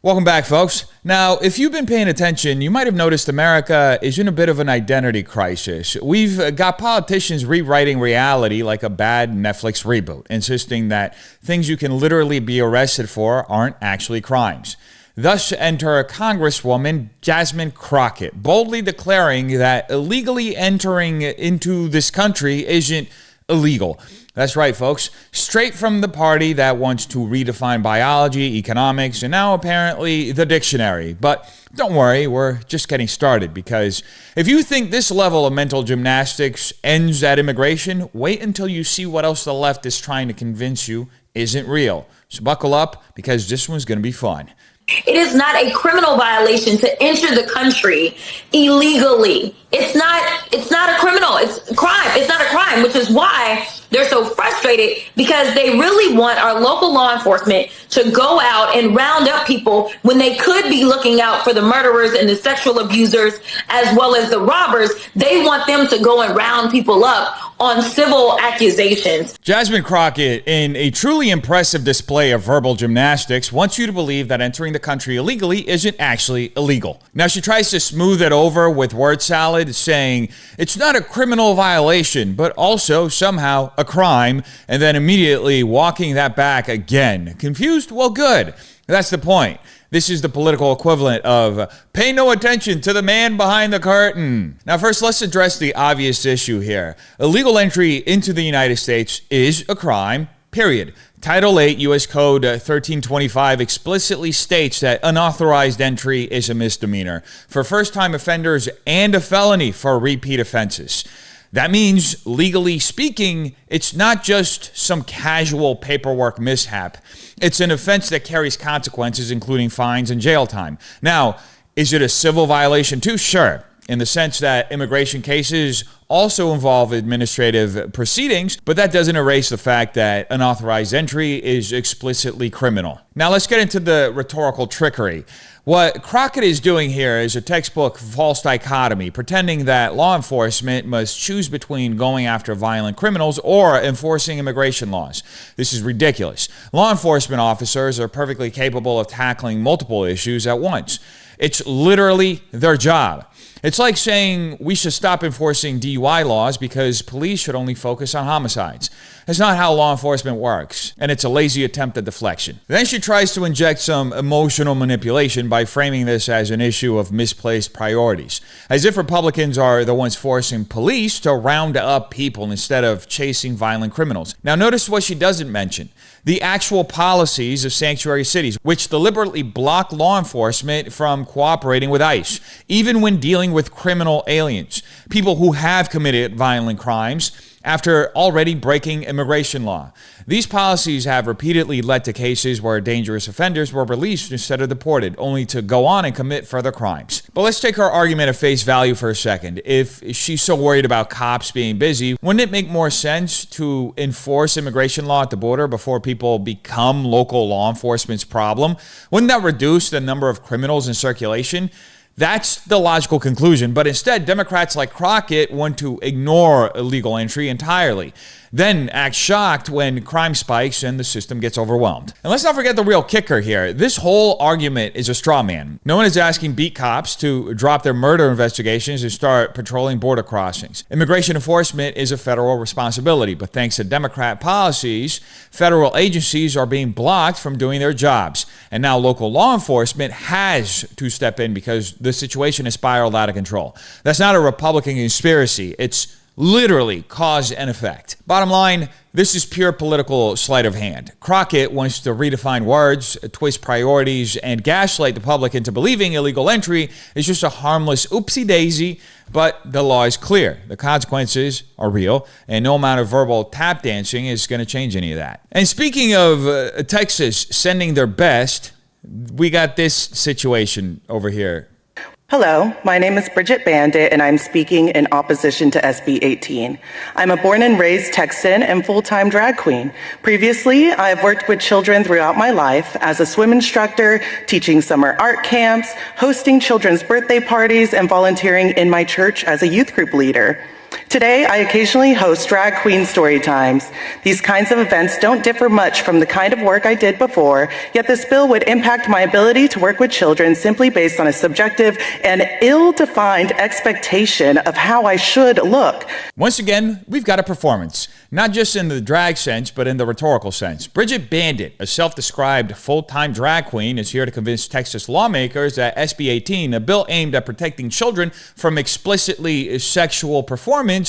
Welcome back, folks. Now, if you've been paying attention, you might have noticed America is in a bit of an identity crisis. We've got politicians rewriting reality like a bad Netflix reboot, insisting that things you can literally be arrested for aren't actually crimes. Thus enter Congresswoman Jasmine Crockett, boldly declaring that illegally entering into this country isn't illegal. That's right, folks. Straight from the party that wants to redefine biology, economics, and now apparently the dictionary. But don't worry, we're just getting started, because if you think this level of mental gymnastics ends at immigration, wait until you see what else the left is trying to convince you isn't real. So buckle up, because this one's going to be fun. It is not a criminal violation to enter the country illegally. It's not a criminal. It's a crime. It's not a crime, which is why they're so frustrated, because they really want our local law enforcement to go out and round up people when they could be looking out for the murderers and the sexual abusers as well as the robbers. They want them to go and round people up on civil accusations. Jasmine Crockett, in a truly impressive display of verbal gymnastics, wants you to believe that entering the country illegally isn't actually illegal. Now, she tries to smooth it over with word salad, saying it's not a criminal violation, but also somehow a crime, and then immediately walking that back again. Confused? Well, good. That's the point. This is the political equivalent of pay no attention to the man behind the curtain. Now, first, let's address the obvious issue here. Illegal entry into the United States is a crime, period. Title 8 U.S. Code 1325 explicitly states that unauthorized entry is a misdemeanor for first-time offenders and a felony for repeat offenses. That means, legally speaking, it's not just some casual paperwork mishap. It's an offense that carries consequences, including fines and jail time. Now, is it a civil violation too? Sure, in the sense that immigration cases also involve administrative proceedings, but that doesn't erase the fact that unauthorized entry is explicitly criminal. Now, let's get into the rhetorical trickery. What Crockett is doing here is a textbook false dichotomy, pretending that law enforcement must choose between going after violent criminals or enforcing immigration laws. This is ridiculous. Law enforcement officers are perfectly capable of tackling multiple issues at once. It's literally their job. It's like saying we should stop enforcing DUI laws because police should only focus on homicides. That's not how law enforcement works, and it's a lazy attempt at deflection. Then she tries to inject some emotional manipulation by framing this as an issue of misplaced priorities, as if Republicans are the ones forcing police to round up people instead of chasing violent criminals. Now, notice what she doesn't mention: the actual policies of sanctuary cities, which deliberately block law enforcement from cooperating with ICE, even when dealing with criminal aliens, people who have committed violent crimes after already breaking immigration law. These policies have repeatedly led to cases where dangerous offenders were released instead of deported, only to go on and commit further crimes. But let's take her argument at face value for a second. If she's so worried about cops being busy, wouldn't it make more sense to enforce immigration law at the border before people become local law enforcement's problem? Wouldn't that reduce the number of criminals in circulation? That's the logical conclusion, but instead, Democrats like Crockett want to ignore illegal entry entirely, then act shocked when crime spikes and the system gets overwhelmed. And let's not forget the real kicker here. This whole argument is a straw man. No one is asking beat cops to drop their murder investigations and start patrolling border crossings. Immigration enforcement is a federal responsibility, but thanks to Democrat policies, federal agencies are being blocked from doing their jobs. And now local law enforcement has to step in because the situation has spiraled out of control. That's not a Republican conspiracy. It's literally cause and effect. Bottom line, this is pure political sleight of hand. Crockett wants to redefine words, twist priorities, and gaslight the public into believing illegal entry is just a harmless oopsie-daisy, but the law is clear. The consequences are real, and no amount of verbal tap dancing is going to change any of that. And speaking of Texas sending their best, we got this situation over here. Hello, my name is Bridget Bandit, and I'm speaking in opposition to SB 18. I'm a born and raised Texan and full-time drag queen. Previously, I've worked with children throughout my life as a swim instructor, teaching summer art camps, hosting children's birthday parties, and volunteering in my church as a youth group leader. Today, I occasionally host drag queen story times. These kinds of events don't differ much from the kind of work I did before, yet this bill would impact my ability to work with children simply based on a subjective and ill-defined expectation of how I should look. Once again, we've got a performance, not just in the drag sense, but in the rhetorical sense. Bridget Bandit, a self-described full-time drag queen, is here to convince Texas lawmakers that SB 18, a bill aimed at protecting children from explicitly sexual performance,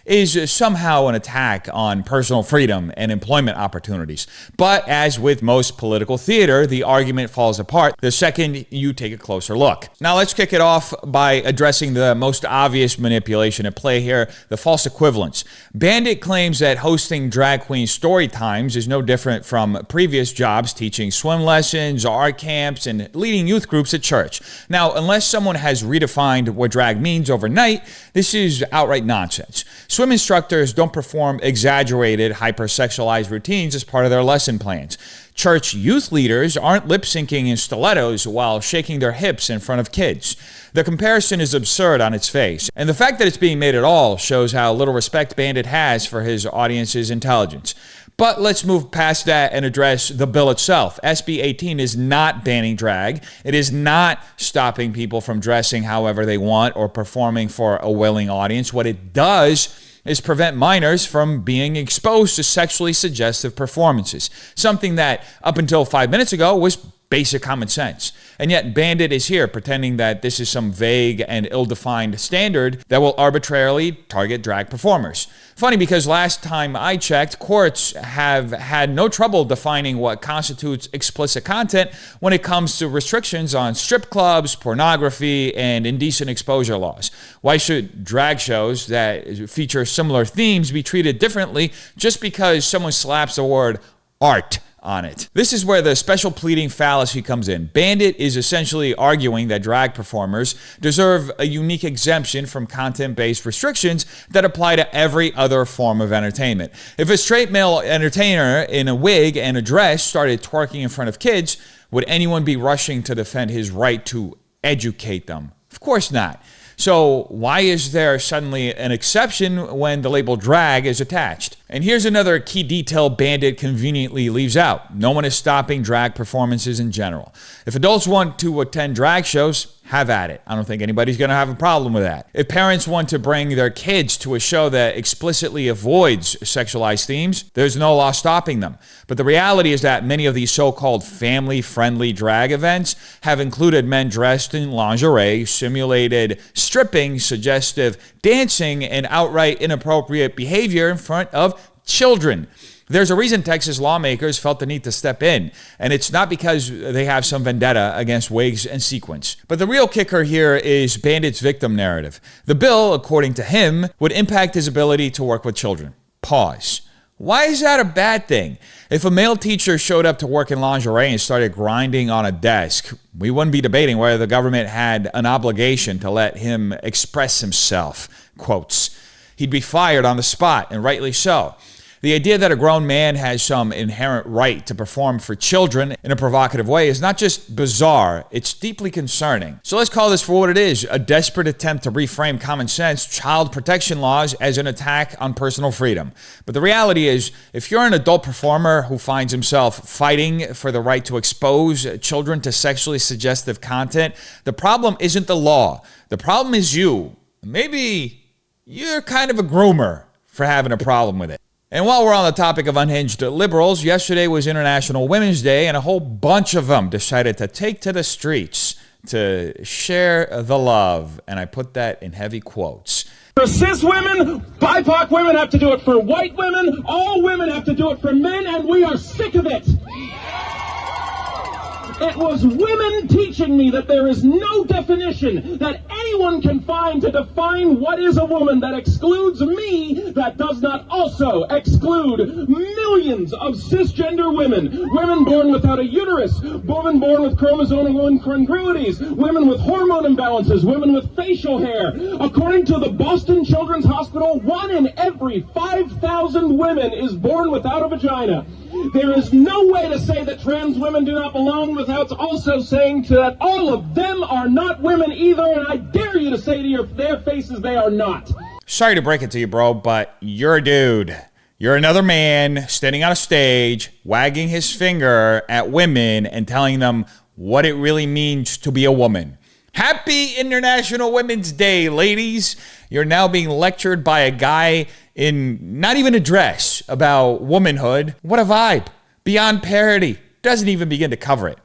is somehow an attack on personal freedom and employment opportunities. But as with most political theater, the argument falls apart the second you take a closer look. Now let's kick it off by addressing the most obvious manipulation at play here, the false equivalence. Bandit claims that hosting drag queen story times is no different from previous jobs teaching swim lessons, art camps, and leading youth groups at church. Now, unless someone has redefined what drag means overnight, this is outright nonsense. Swim instructors don't perform exaggerated, hypersexualized routines as part of their lesson plans. Church youth leaders aren't lip-syncing in stilettos while shaking their hips in front of kids. The comparison is absurd on its face, and the fact that it's being made at all shows how little respect Bandit has for his audience's intelligence. But let's move past that and address the bill itself. SB 18 is not banning drag. It is not stopping people from dressing however they want or performing for a willing audience. What it does is prevent minors from being exposed to sexually suggestive performances, something that up until 5 minutes ago was basic common sense. And yet Bandit is here pretending that this is some vague and ill-defined standard that will arbitrarily target drag performers. Funny, because last time I checked, courts have had no trouble defining what constitutes explicit content when it comes to restrictions on strip clubs, pornography, and indecent exposure laws. Why should drag shows that feature similar themes be treated differently just because someone slaps the word art on it? This is where the special pleading fallacy comes in. Bandit is essentially arguing that drag performers deserve a unique exemption from content-based restrictions that apply to every other form of entertainment. If a straight male entertainer in a wig and a dress started twerking in front of kids, would anyone be rushing to defend his right to educate them? Of course not. So why is there suddenly an exception when the label drag is attached? And here's another key detail Bandit conveniently leaves out. No one is stopping drag performances in general. If adults want to attend drag shows, have at it. I don't think anybody's going to have a problem with that. If parents want to bring their kids to a show that explicitly avoids sexualized themes, there's no law stopping them. But the reality is that many of these so-called family-friendly drag events have included men dressed in lingerie, simulated stripping, suggestive dancing, and outright inappropriate behavior in front of children. There's a reason Texas lawmakers felt the need to step in, and it's not because they have some vendetta against wigs and sequins. But the real kicker here is Bandit's victim narrative. The bill, according to him, would impact his ability to work with children. Pause. Why is that a bad thing? If a male teacher showed up to work in lingerie and started grinding on a desk, we wouldn't be debating whether the government had an obligation to let him express himself. Quotes. He'd be fired on the spot, and rightly so. The idea that a grown man has some inherent right to perform for children in a provocative way is not just bizarre, it's deeply concerning. So let's call this for what it is, a desperate attempt to reframe common sense child protection laws as an attack on personal freedom. But the reality is, if you're an adult performer who finds himself fighting for the right to expose children to sexually suggestive content, the problem isn't the law. The problem is you. Maybe you're kind of a groomer for having a problem with it. And while we're on the topic of unhinged liberals, yesterday was International Women's Day, and a whole bunch of them decided to take to the streets to share the love. And I put that in heavy quotes. For cis women, BIPOC women have to do it for white women, all women have to do it for men, and we are sick of it. It was women teaching me that there is no definition that anyone can find to define what is a woman that excludes me, that does not also exclude millions of cisgender women. Women born without a uterus, women born with chromosomal incongruities, women with hormone imbalances, women with facial hair. According to the Boston Children's Hospital, 1 in every 5,000 women is born without a vagina. There is no way to say that trans women do not belong without also saying that all of them are not women either, and I dare you to say to their faces they are not. sorry to break it to you, bro, but you're a dude. You're another man standing on a stage, wagging his finger at women and telling them what it really means to be a woman. Happy International Women's Day, ladies. You're now being lectured by a guy in not even a dress about womanhood. What a vibe. Beyond parody. Doesn't even begin to cover it.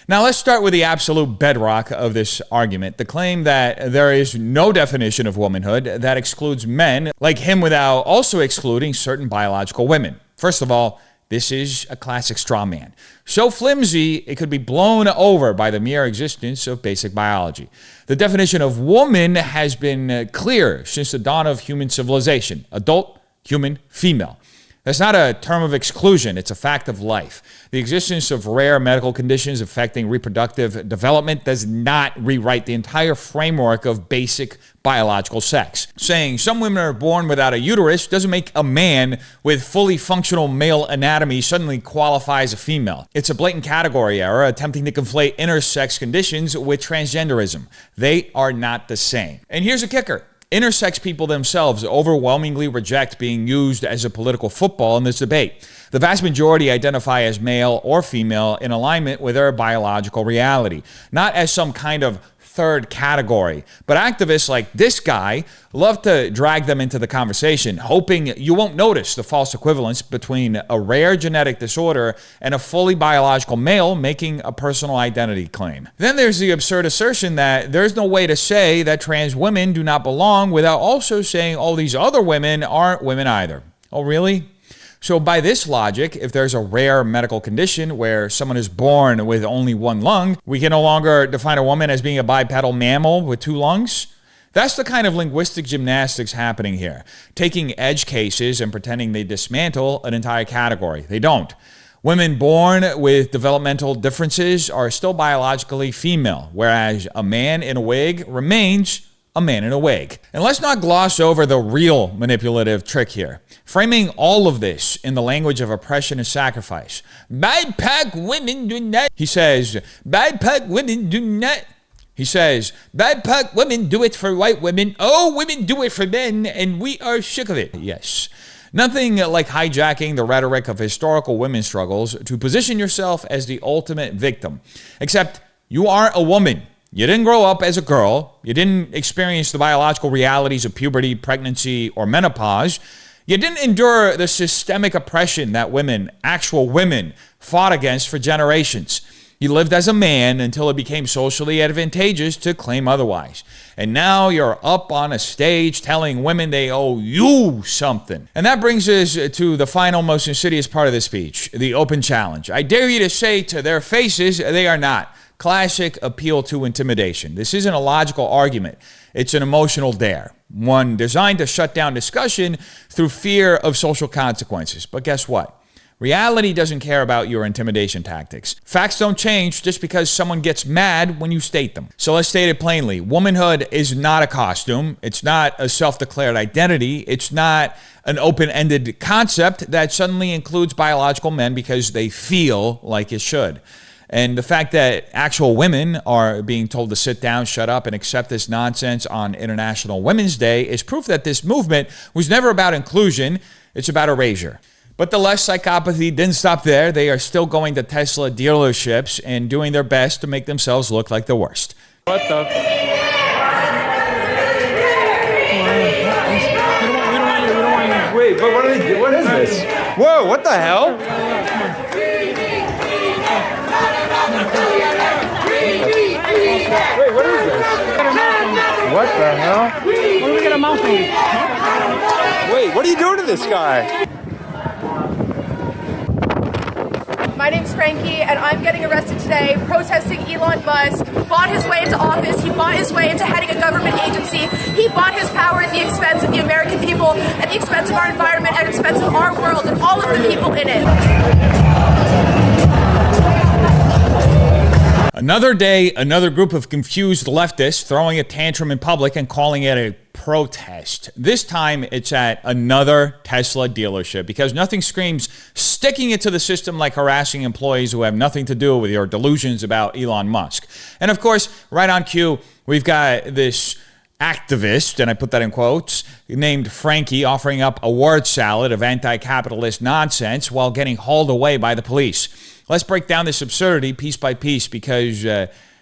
Now let's start with the absolute bedrock of this argument, the claim that there is no definition of womanhood that excludes men like him without also excluding certain biological women. First of all, this is a classic straw man. So flimsy, it could be blown over by the mere existence of basic biology. The definition of woman has been clear since the dawn of human civilization. Adult, human, female. That's not a term of exclusion, it's a fact of life. The existence of rare medical conditions affecting reproductive development does not rewrite the entire framework of basic biological sex. Saying some women are born without a uterus doesn't make a man with fully functional male anatomy suddenly qualify as a female. It's a blatant category error attempting to conflate intersex conditions with transgenderism. They are not the same. And here's a kicker. Intersex people themselves overwhelmingly reject being used as a political football in this debate. The vast majority identify as male or female in alignment with their biological reality, not as some kind of third category. But activists like this guy love to drag them into the conversation, hoping you won't notice the false equivalence between a rare genetic disorder and a fully biological male making a personal identity claim. Then there's the absurd assertion that there's no way to say that trans women do not belong without also saying all these other women aren't women either. Oh, really? So by this logic, if there's a rare medical condition where someone is born with only one lung, we can no longer define a woman as being a bipedal mammal with two lungs? That's the kind of linguistic gymnastics happening here. Taking edge cases and pretending they dismantle an entire category. They don't. Women born with developmental differences are still biologically female, whereas a man in a wig remains a man in a wig. And let's not gloss over the real manipulative trick here. Framing all of this in the language of oppression and sacrifice. BIPOC women do not. He says, BIPOC women do not. He says, BIPOC women do it for white women. Oh, women do it for men, and we are shook of it. Yes. Nothing like hijacking the rhetoric of historical women's struggles to position yourself as the ultimate victim. Except you are a woman. You didn't grow up as a girl. You didn't experience the biological realities of puberty, pregnancy, or menopause. You didn't endure the systemic oppression that women, actual women, fought against for generations. You lived as a man until it became socially advantageous to claim otherwise. And now you're up on a stage telling women they owe you something. And that brings us to the final, most insidious part of the speech, the open challenge. I dare you to say to their faces, they are not. Classic appeal to intimidation. This isn't a logical argument. It's an emotional dare, one designed to shut down discussion through fear of social consequences. But guess what? Reality doesn't care about your intimidation tactics. Facts don't change just because someone gets mad when you state them. So let's state it plainly. Womanhood is not a costume. It's not a self-declared identity. It's not an open-ended concept that suddenly includes biological men because they feel like it should. And the fact that actual women are being told to sit down, shut up, and accept this nonsense on International Women's Day is proof that this movement was never about inclusion. It's about erasure. But the left psychopathy didn't stop there. They are still going to Tesla dealerships and doing their best to make themselves look like the worst. What the? Wait, but what are they doing? What is this? Whoa, what the hell? Wait, what is this? What the hell? What do we get a mouth on? Wait, what are you doing to this guy? My name's Frankie, and I'm getting arrested today protesting Elon Musk. Bought his way into office. He bought his way into heading a government agency. He bought his power at the expense of the American people, at the expense of our environment, at the expense of our world, and all of the people in it. Another day, another group of confused leftists throwing a tantrum in public and calling it a protest. This time, it's at another Tesla dealership because nothing screams sticking it to the system like harassing employees who have nothing to do with your delusions about Elon Musk. And of course, right on cue, we've got this activist, and I put that in quotes, named Frankie, offering up a word salad of anti-capitalist nonsense while getting hauled away by the police. Let's break down this absurdity piece by piece because,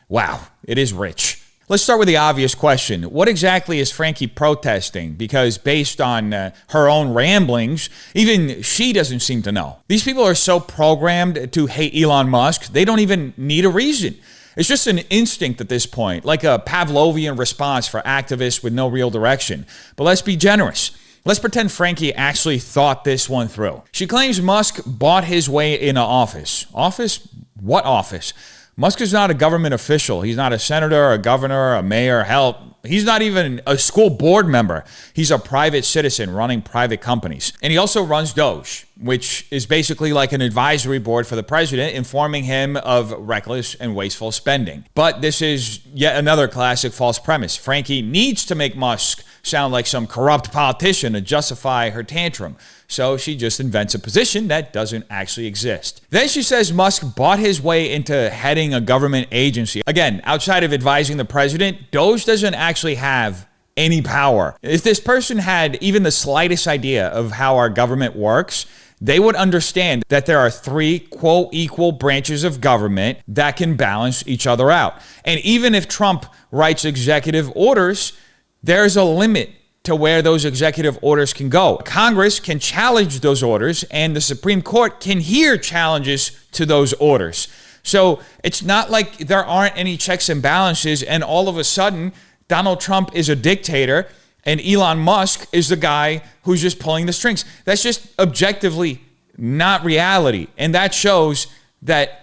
wow, it is rich. Let's start with the obvious question. What exactly is Frankie protesting? Because based on her own ramblings, even she doesn't seem to know. These people are so programmed to hate Elon Musk, they don't even need a reason. It's just an instinct at this point, like a Pavlovian response for activists with no real direction. But let's be generous. Let's pretend Frankie actually thought this one through. She claims Musk bought his way into office. Office? What office? Musk is not a government official. He's not a senator, a governor, a mayor, hell, he's not even a school board member. He's a private citizen running private companies. And he also runs Doge, which is basically like an advisory board for the president, informing him of reckless and wasteful spending. But this is yet another classic false premise. Frankie needs to make Musk sound like some corrupt politician to justify her tantrum. So she just invents a position that doesn't actually exist. Then she says Musk bought his way into heading a government agency. Again, outside of advising the president, Doge doesn't actually have any power. If this person had even the slightest idea of how our government works, they would understand that there are three, quote, equal branches of government that can balance each other out. And even if Trump writes executive orders, there's a limit to where those executive orders can go. Congress can challenge those orders, and the Supreme Court can hear challenges to those orders. So it's not like there aren't any checks and balances, and all of a sudden, Donald Trump is a dictator, and Elon Musk is the guy who's just pulling the strings. That's just objectively not reality. And that shows that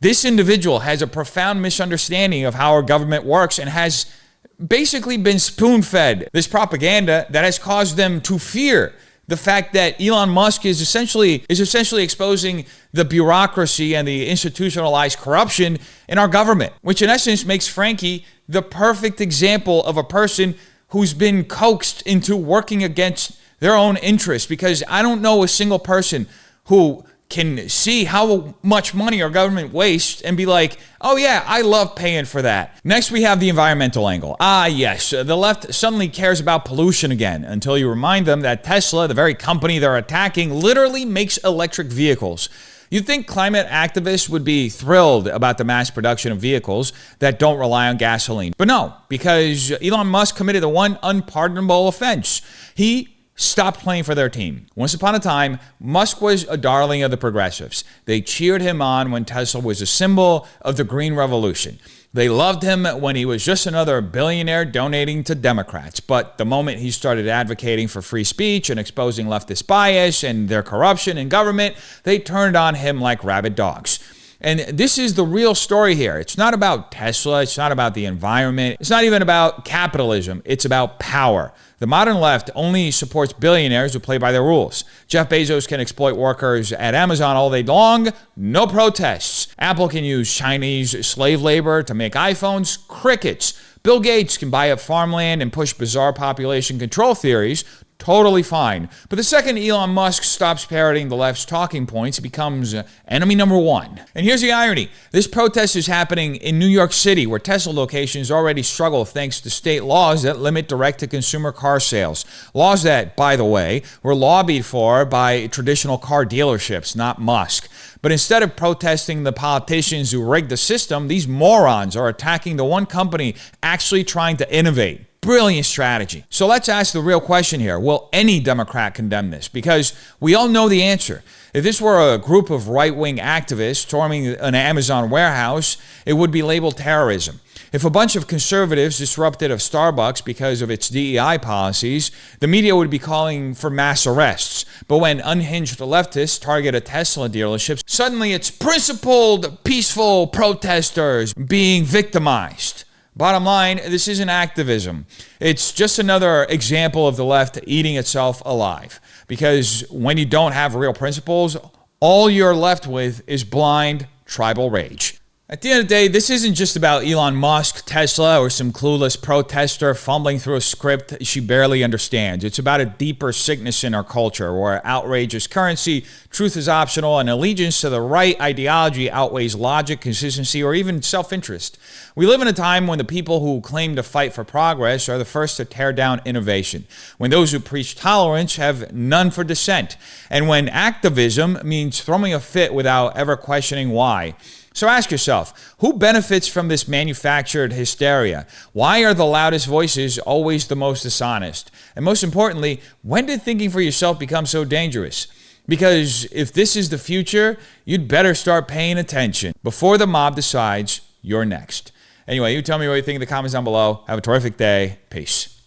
this individual has a profound misunderstanding of how our government works and has basically been spoon-fed this propaganda that has caused them to fear the fact that Elon Musk is essentially exposing the bureaucracy and the institutionalized corruption in our government, which in essence makes Frankie the perfect example of a person who's been coaxed into working against their own interests, because I don't know a single person who can see how much money our government wastes and be like, oh yeah, I love paying for that. Next, we have the environmental angle. Ah, yes, the left suddenly cares about pollution again until you remind them that Tesla, the very company they're attacking, literally makes electric vehicles. You'd think climate activists would be thrilled about the mass production of vehicles that don't rely on gasoline. But no, because Elon Musk committed the one unpardonable offense. He stopped playing for their team. Once upon a time, Musk was a darling of the progressives. They cheered him on when Tesla was a symbol of the green revolution. They loved him when he was just another billionaire donating to Democrats. But the moment he started advocating for free speech and exposing leftist bias and their corruption in government, they turned on him like rabid dogs. And this is the real story here. It's not about Tesla. It's not about the environment. It's not even about capitalism. It's about power. The modern left only supports billionaires who play by their rules. Jeff Bezos can exploit workers at Amazon all day long. No protests. Apple can use Chinese slave labor to make iPhones. Crickets. Bill Gates can buy up farmland and push bizarre population control theories. Totally fine. But the second Elon Musk stops parroting the left's talking points, he becomes enemy number one. And here's the irony. This protest is happening in New York City, where Tesla locations already struggle thanks to state laws that limit direct-to-consumer car sales. Laws that, by the way, were lobbied for by traditional car dealerships, not Musk. But instead of protesting the politicians who rigged the system, these morons are attacking the one company actually trying to innovate. Brilliant strategy. So let's ask the real question here. Will any Democrat condemn this? Because we all know the answer. If this were a group of right-wing activists storming an Amazon warehouse, it would be labeled terrorism. If a bunch of conservatives disrupted a Starbucks because of its DEI policies, the media would be calling for mass arrests. But when unhinged leftists target a Tesla dealership, suddenly it's principled, peaceful protesters being victimized. Bottom line, this isn't activism. It's just another example of the left eating itself alive. Because when you don't have real principles, all you're left with is blind tribal rage. At the end of the day, this isn't just about Elon Musk, Tesla, or some clueless protester fumbling through a script she barely understands. It's about a deeper sickness in our culture where outrage is currency, truth is optional, and allegiance to the right ideology outweighs logic, consistency, or even self-interest. We live in a time when the people who claim to fight for progress are the first to tear down innovation, when those who preach tolerance have none for dissent, and when activism means throwing a fit without ever questioning why. So ask yourself, who benefits from this manufactured hysteria? Why are the loudest voices always the most dishonest? And most importantly, when did thinking for yourself become so dangerous? Because if this is the future, you'd better start paying attention before the mob decides you're next. Anyway, you tell me what you think in the comments down below. Have a terrific day. Peace.